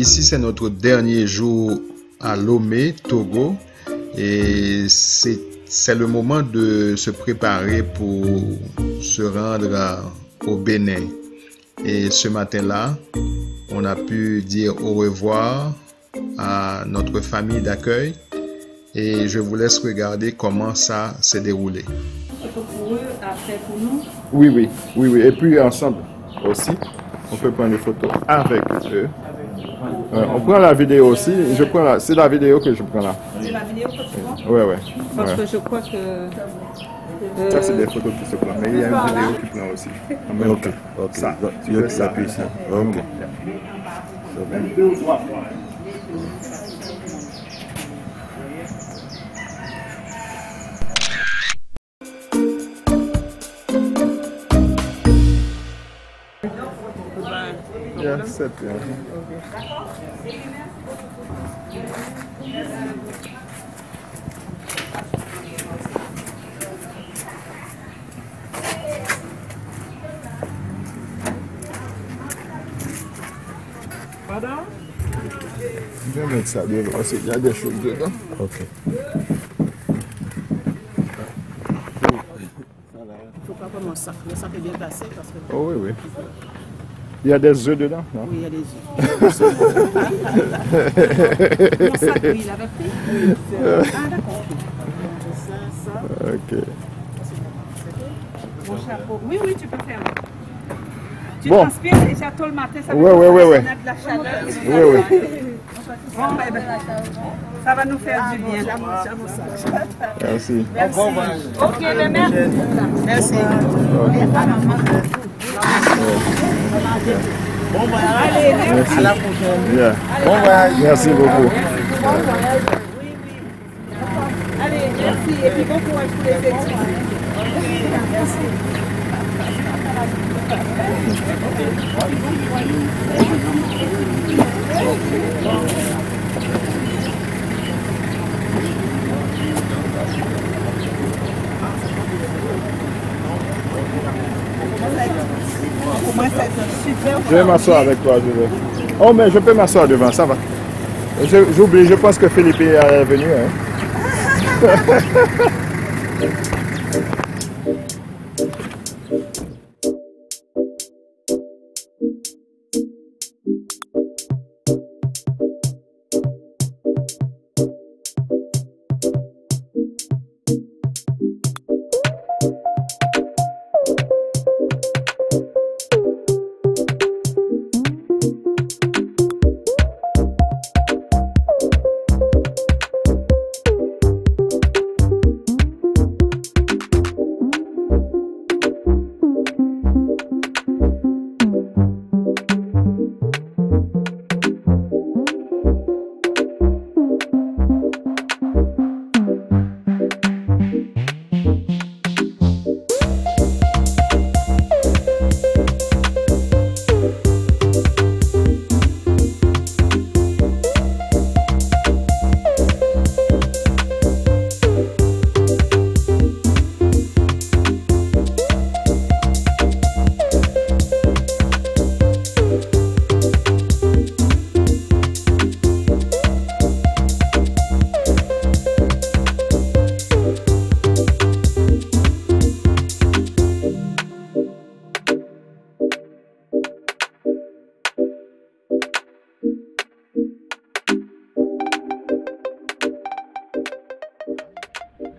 ici c'est notre dernier jour à Lomé, Togo, et c'est le moment de se préparer pour se rendre au Bénin. Et ce matin-là, on a pu dire au revoir à notre famille d'accueil et je vous laisse regarder comment ça s'est déroulé. Pour eux, après pour nous. Oui. Et puis ensemble aussi, on peut prendre des photos avec eux. On prend la vidéo aussi. C'est la vidéo que je prends là. C'est la vidéo que tu prends? Oui. Parce que je crois que... Ça, c'est des photos qui se prennent. Mais il y a une vidéo qui prend aussi. Ok. Ça, tu veux appuyer ça. Ok. Yeah, set, yeah. Pardon? Je vais mettre ça devant aussi, il y a des choses dedans. Ok. Il ne faut pas que mon sac est bien placé parce que... Oh oui. Il y a des œufs dedans, non? Oui, il y a des œufs. Mon sac, oui, il avait pris. Ah, d'accord. Ça. Ok. Mon chapeau. Oui, tu peux faire. Tu Bon. transpires déjà tôt le matin, ça va Ouais. de la chaleur. Oui. Bon, ça va nous faire du bien. Merci. Ok, merci. Bon voyage. Allez, Merci. À la prochaine. Yeah. Bon voyage. Merci beaucoup. Allez, merci. Et puis bon courage pour les études. Merci. Je vais m'asseoir avec toi, je vais. Oh, mais je peux m'asseoir devant, ça va. J'oublie, je pense que Philippe est venu. Hein.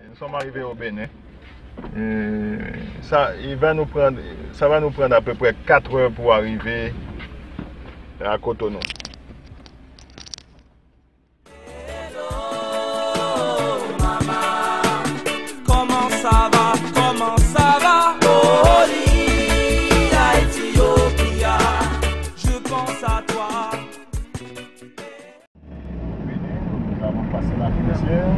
Nous sommes arrivés au Bénin. Ça va nous prendre à peu près 4 heures pour arriver à Cotonou. Comment ça va? Olia, Ethiopia, je pense à toi. Nous avons passé la frontière.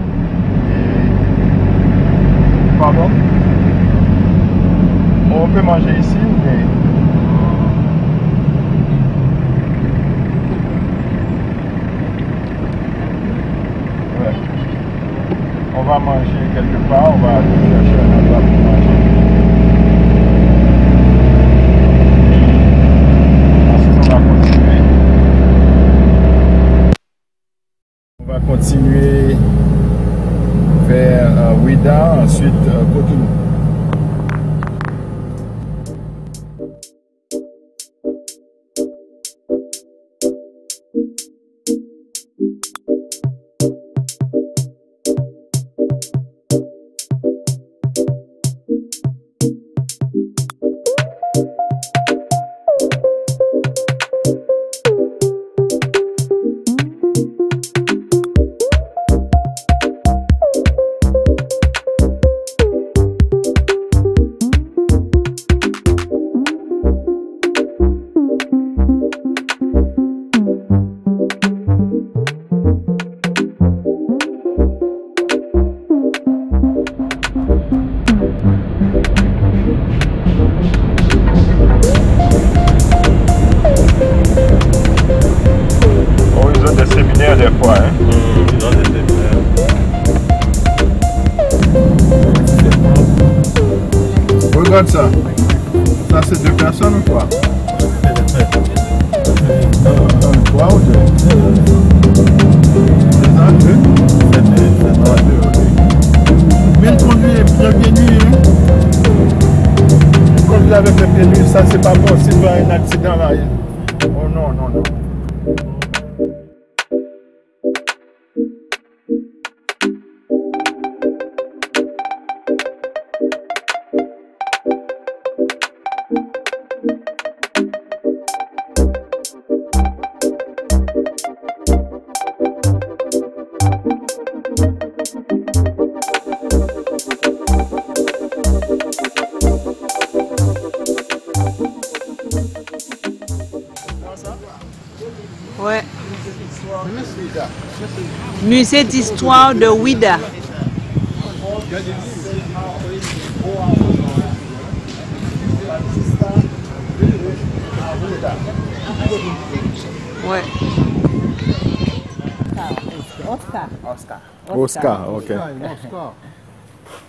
Pardon? On peut manger ici, mais... Ouais. On va manger quelque part, on va aller chercher un endroit pour manger. Ensuite, on va continuer. Des fois, hein? Regarde ça. Ça, c'est 2 personnes ou quoi? 3 ou 2? C'est ça, 2? C'est 2, ok. Mais le conduit est bien nuit, hein? Le conduit avec le pied nuit, ça, c'est pas bon. S'il y a un accident là, oh non, non, non. Ouais. Musée d'histoire de Ouidah. Ouais. Oscar, ok.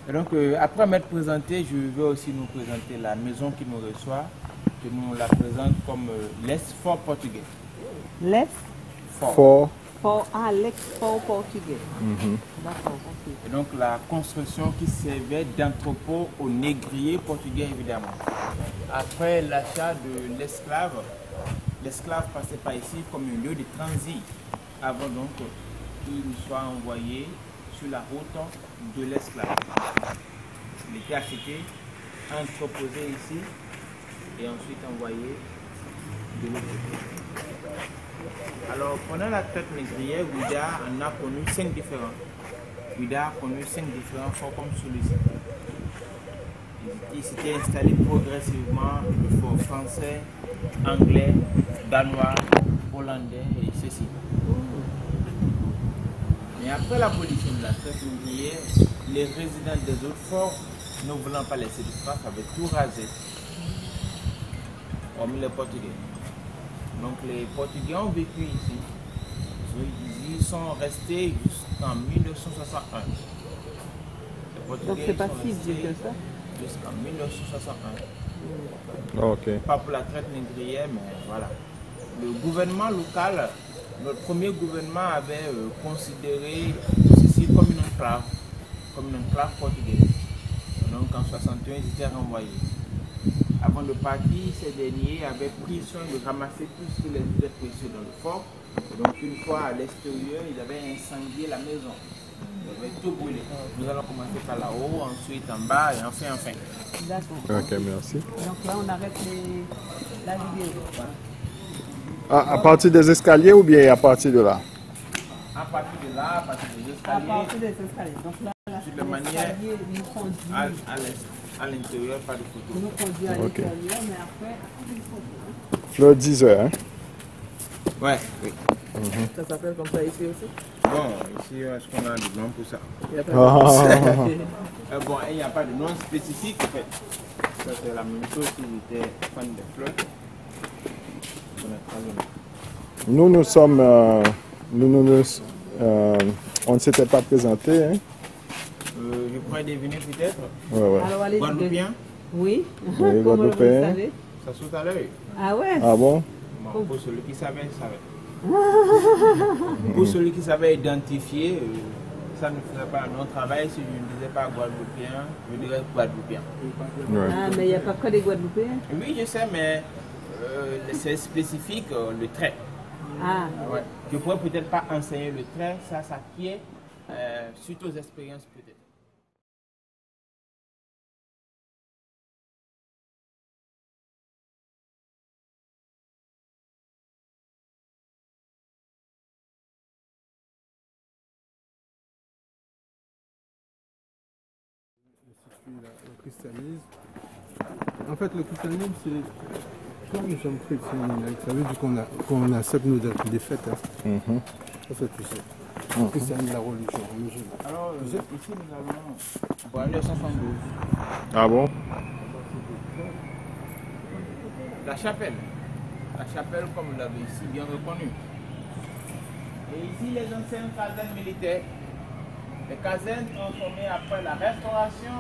Et donc, après m'être présenté, je vais aussi nous présenter la maison qui nous reçoit, que nous la présente comme l'ex-fort portugais. Fort. L'ex-fort portugais. D'accord, ok. Et donc, la construction qui servait d'entrepôt aux négriers portugais, évidemment. Après l'achat de l'esclave, l'esclave passait par ici comme un lieu de transit, avant donc qu'il soit envoyé sur la route de l'esclave. Il était acheté, entreposé ici et ensuite envoyé de l'autre côté. Alors pendant la traite négrière, Ouidah en a connu 5 différents. Ouidah a connu 5 différents forts comme celui-ci. Il s'était installé progressivement le fort français, anglais, danois, hollandais et ceci. Mais après l'abolition de la traite négrière, les résidents des autres forts, ne voulant pas laisser de traces, avaient tout rasé, hormis les Portugais. Donc les Portugais ont vécu ici. Ils y sont restés jusqu'en 1961. Les Portugais Donc c'est pas sont si restés vieux que ça. jusqu'en 1961. Ok. Pas pour la traite négrière, mais voilà. Le gouvernement local, notre premier gouvernement avait considéré ceci comme une enclave portugaise. Donc en 61, ils étaient renvoyés. Avant de partir, ces derniers avaient pris soin de ramasser tout ce qui les était précieux dans le fort. Et donc une fois à l'extérieur, ils avaient incendié la maison. Ils avaient tout brûlé. Nous allons commencer par là-haut, ensuite en bas et enfin. D'accord. Ok, merci. Donc là, on arrête la vidéo. À partir des escaliers ou bien à partir de là? À partir de là, à partir des À escaliers, partir des escaliers. Donc là, de manière l'escalier nous conduit. à l'intérieur, pas de photo. Nous conduit à Ok. l'intérieur, mais après, il faut. Le 10 heures, hein? Ouais, oui. Ça s'appelle comme ça ici aussi? Bon, ici, est-ce qu'on a du nom pour ça? Il n'y a pas Ah. Bon, il n'y a pas de nom spécifique en fait. Ça, c'est la même chose si j'étais fan des fleurs. On n'a pas le nom. Nous sommes. On ne s'était pas présenté, hein? Je pourrais deviner peut-être. Ouais. Alors, allez, Guadeloupéen, oui. Oui, Comment vous le Guadeloupéen. savez? ça saute à l'œil. Ah ouais? Ah bon? Bon, pour celui qui savait, il savait. Pour celui qui savait identifier, ça ne ferait pas un autre travail si je ne disais pas Guadeloupéen, je dirais Guadeloupéen. Ouais. Ah, mais il n'y a pas que des Guadeloupéens. Oui, je sais, mais c'est spécifique, le trait. Ah, Ouais. Je pourrais peut-être pas enseigner le trait, ça s'acquiert suite aux expériences peut-être. Le christianisme. En fait, le christianisme, c'est quand nous sommes chrétiens, ça veut dire qu'on accepte nos défaites. Hein. Ça, c'est tout ça. Le christianisme, la religion musulmane. Alors, ici nous avons bon, 1972. Ah bon? La chapelle. La chapelle, comme vous l'avez ici bien reconnu. Et ici, les anciennes casernes militaires. Les casernes transformées après la restauration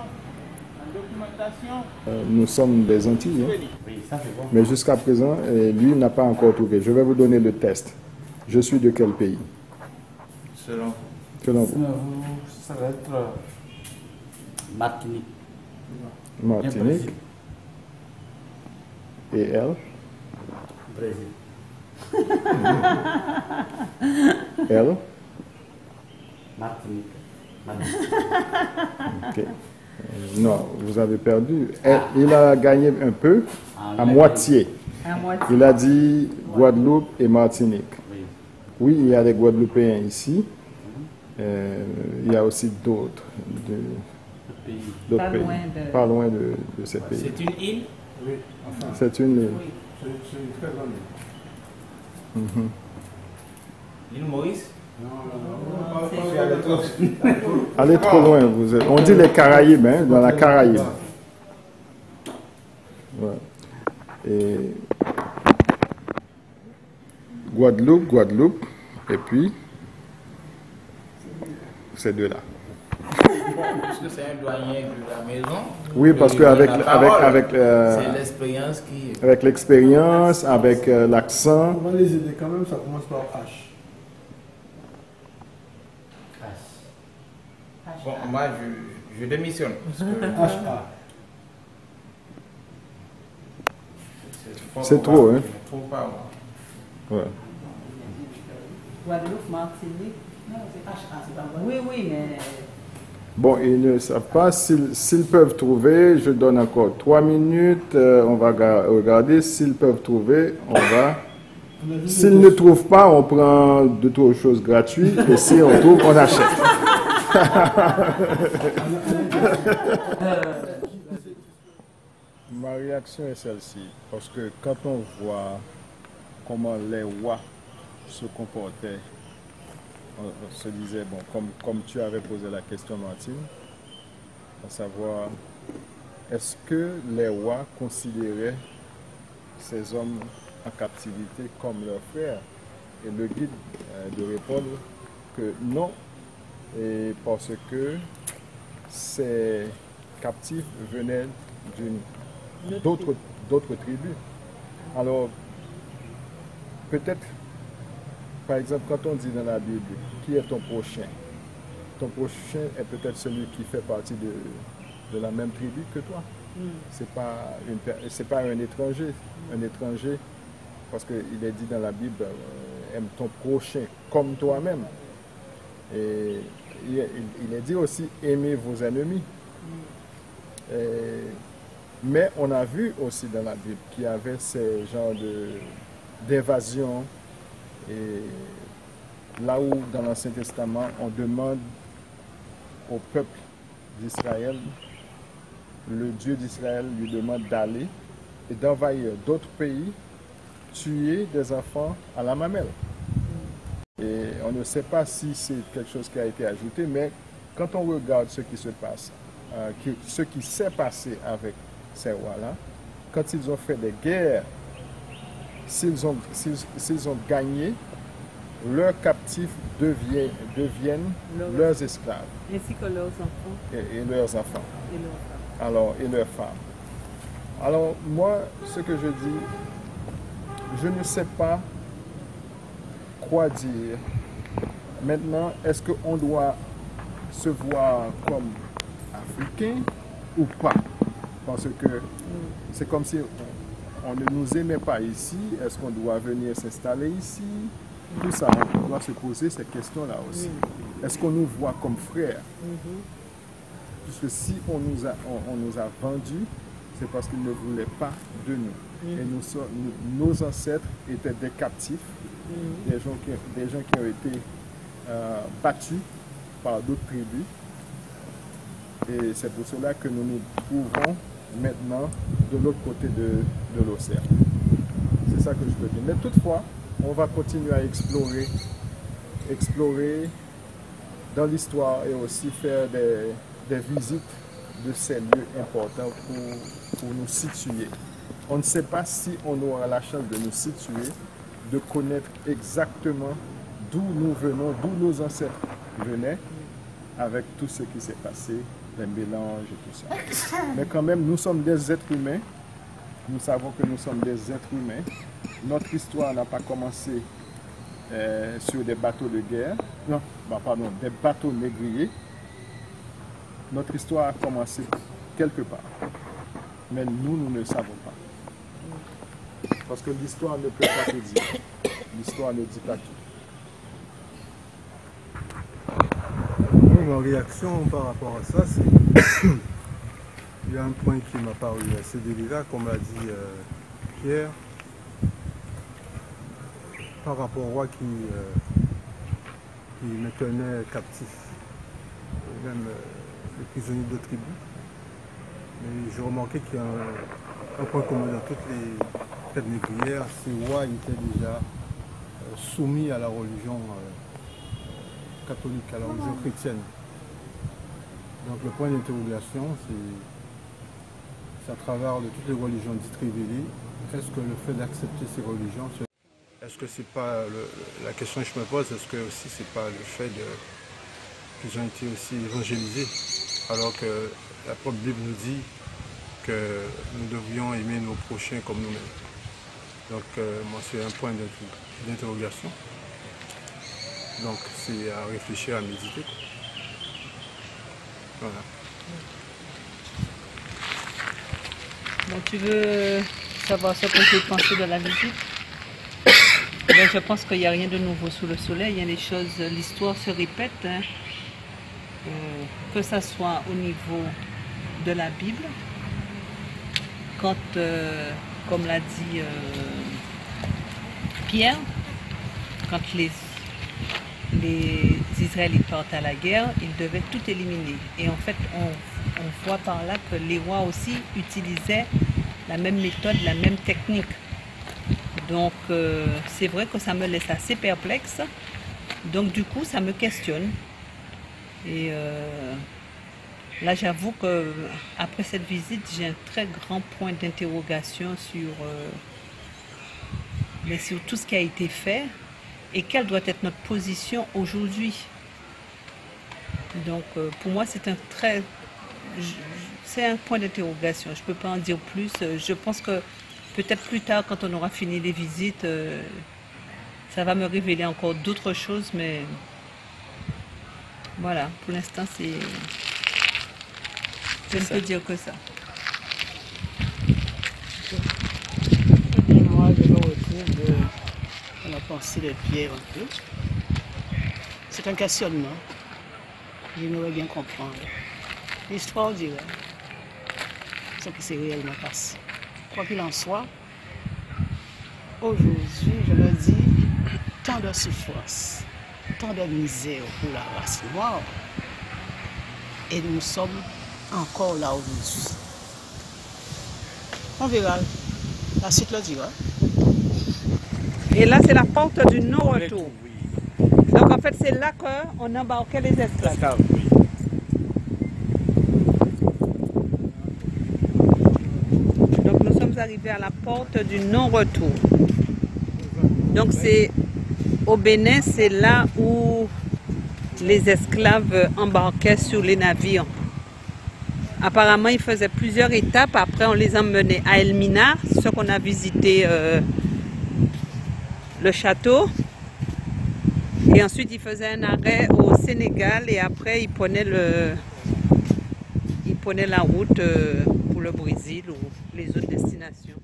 en documentation. Nous sommes des Antilles, hein? Mais jusqu'à présent, lui n'a pas encore trouvé. Je vais vous donner le test. Je suis de quel pays? Selon vous. ça va être Martinique. Martinique. Et elle? Brésil. Elle? Martinique. Ok. Non, vous avez perdu. Il a gagné un peu, à moitié. à moitié. Il a dit Guadeloupe et Martinique. Oui, il y a des Guadeloupéens ici. Il y a aussi d'autres Pas pays. loin de- Pas loin de ces pays. C'est une île. Oui, enfin, C'est une île. c'est une très grande île. L'île Maurice. Allez trop loin, vous êtes. On dit les Caraïbes, hein, dans la Caraïbe. Ouais. Et Guadeloupe, et puis ces deux-là. Parce que c'est un doyen de la maison. Oui, parce Et qu'avec la parole, c'est avec l'expérience qui. l'expérience, avec l'accent, On va les aider quand même, ça commence par H. Bon, moi, je démissionne. Parce que H-A. c'est trop, hein. Je trouve pas, moi. Ouais. Guadeloupe, Martinique. Non, c'est HA, c'est pas Guadeloupe. Oui, oui, mais. Bon, ils ne savent pas s'ils peuvent trouver. Je donne encore 3 minutes. On va regarder. S'ils peuvent trouver, on va. S'ils ne trouvent pas, on prend d'autres choses gratuites. Et si on trouve, on achète. Ma réaction est celle-ci. Parce que quand on voit comment les rois se comportaient, on se disait, bon, comme tu avais posé la question, Martine, à savoir, est-ce que les rois considéraient ces hommes en captivité comme leurs frères? Et le guide de répondre que non, et parce que ces captifs venaient d'autres tribus. Alors, peut-être, par exemple, quand on dit dans la Bible, qui est ton prochain? Ton prochain est peut-être celui qui fait partie de la même tribu que toi. C'est pas un étranger. Un étranger, parce qu'il est dit dans la Bible, aime ton prochain comme toi-même. Et il est dit aussi, aimez vos ennemis. Mais on a vu aussi dans la Bible qu'il y avait ces genres d'invasion. Et là où dans l'Ancien Testament, on demande au peuple d'Israël, le Dieu d'Israël lui demande d'aller et d'envahir d'autres pays, tuer des enfants à la mamelle. Et on ne sait pas si c'est quelque chose qui a été ajouté, mais quand on regarde ce qui se passe, ce qui s'est passé avec ces rois-là, quand ils ont fait des guerres, s'ils ont gagné, leurs captifs deviennent leurs esclaves. Ainsi que leurs enfants. Et leurs enfants. Et leurs femmes. Alors, et leurs femmes. Alors, moi, ce que je dis, je ne sais pas quoi dire. Maintenant, est-ce qu'on doit se voir comme africain ou pas? Parce que c'est comme si on ne nous aimait pas ici. Est-ce qu'on doit venir s'installer ici? tout ça, on doit se poser ces questions-là aussi. Est-ce qu'on nous voit comme frères? Puisque si on nous a vendus, c'est parce qu'ils ne voulaient pas de nous. Et nos ancêtres étaient des captifs, des gens qui ont été battus par d'autres tribus. Et c'est pour cela que nous nous trouvons maintenant de l'autre côté de l'océan. C'est ça que je peux dire. Mais toutefois, on va continuer à explorer dans l'histoire et aussi faire des visites de ces lieux importants pour nous situer. On ne sait pas si on aura la chance de nous situer, de connaître exactement d'où nous venons, d'où nos ancêtres venaient, avec tout ce qui s'est passé, les mélanges et tout ça. Mais quand même, nous sommes des êtres humains. Nous savons que nous sommes des êtres humains. Notre histoire n'a pas commencé sur des bateaux de guerre. Non, pardon, des bateaux négriers. Notre histoire a commencé quelque part. Mais nous ne le savons pas. Parce que l'histoire ne peut pas tout dire. L'histoire ne dit pas tout. Ma réaction par rapport à ça, c'est il y a un point qui m'a paru assez délicat, comme l'a dit Pierre, par rapport au roi qui me tenait captif, même les prisonniers de tribus. Mais j'ai remarqué qu'il y a un point commun dans toutes les traites négrières, ces rois étaient déjà soumis à la religion catholique, à la religion chrétienne. Donc le point d'interrogation, c'est à travers de toutes les religions dites révélées, est-ce que le fait d'accepter ces religions, est-ce que c'est pas la question que je me pose, est-ce que aussi c'est pas le fait qu'ils ont été aussi évangélisés, alors que la propre Bible nous dit que nous devrions aimer nos prochains comme nous-mêmes. Donc moi c'est un point d'interrogation. Donc c'est à réfléchir, à méditer. Voilà. Donc tu veux savoir ce que j'ai pensé de la visite? Ben, je pense qu'il n'y a rien de nouveau sous le soleil. Il y a des choses, l'histoire se répète, hein. Que ça soit au niveau de la Bible, quand, comme l'a dit Pierre, quand les Israélites partent à la guerre, ils devaient tout éliminer. Et en fait, on voit par là que les rois aussi utilisaient la même méthode, la même technique. Donc, c'est vrai que ça me laisse assez perplexe. Donc, du coup, ça me questionne. Et là, j'avoue qu'après cette visite, j'ai un très grand point d'interrogation sur tout ce qui a été fait. Et quelle doit être notre position aujourd'hui? Donc, pour moi, c'est un point d'interrogation. Je ne peux pas en dire plus. Je pense que peut-être plus tard, quand on aura fini les visites, ça va me révéler encore d'autres choses. Mais voilà, pour l'instant, je ne peux dire que ça. Moi, je me retrouve dans la pensée de Pierre un peu. C'est un questionnement. J'aimerais bien comprendre. L'histoire dirait ce qui s'est réellement passé. Quoi qu'il en soit, aujourd'hui, je me dis, tant de souffrance, tant de misère pour la race noire, et nous sommes encore là aujourd'hui. On verra. La suite le dira. Et là, c'est la porte du non-retour. Donc, en fait, c'est là qu'on embarquait les esclaves. Donc, nous sommes arrivés à la porte du non-retour. Donc, c'est au Bénin, c'est là où les esclaves embarquaient sur les navires. Apparemment, ils faisaient plusieurs étapes. Après, on les emmenait à Elmina, ce qu'on a visité le château. Et ensuite, ils faisaient un arrêt au Sénégal et après, ils prenaient la route pour le Brésil ou les autres destinations.